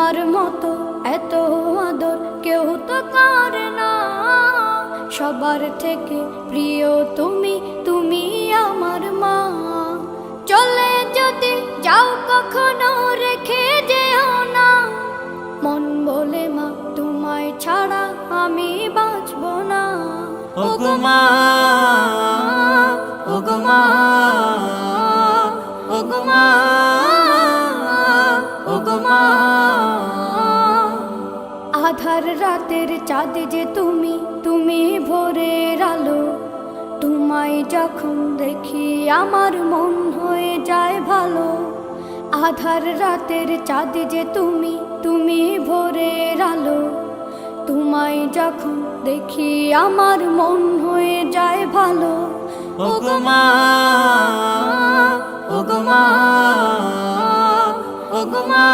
তোমার মতো এত আদর কেউ তো করে না। সবার থেকে প্রিয় তুমি, তুমি আমার মা। চলে যদি যাও কখনো রেখে যেও না, মন বলে মা তোমায় ছাড়া আমি বাঁচব না। ওগো মা, ওগো মা, ওগো মা, ওগো মা। আধার রাতের চাঁদ যে তুমি, তুমি ভোরের আলো। তোমায় যখন দেখি আমার মন হয়ে যায় ভালো। আধার রাতের চাঁদ যে তুমি, তুমি ভোরের আলো। তোমায় যখন দেখি আমার মন হয়ে যায় ভালো। ওগো মা, ওগো মা, ওগো মা।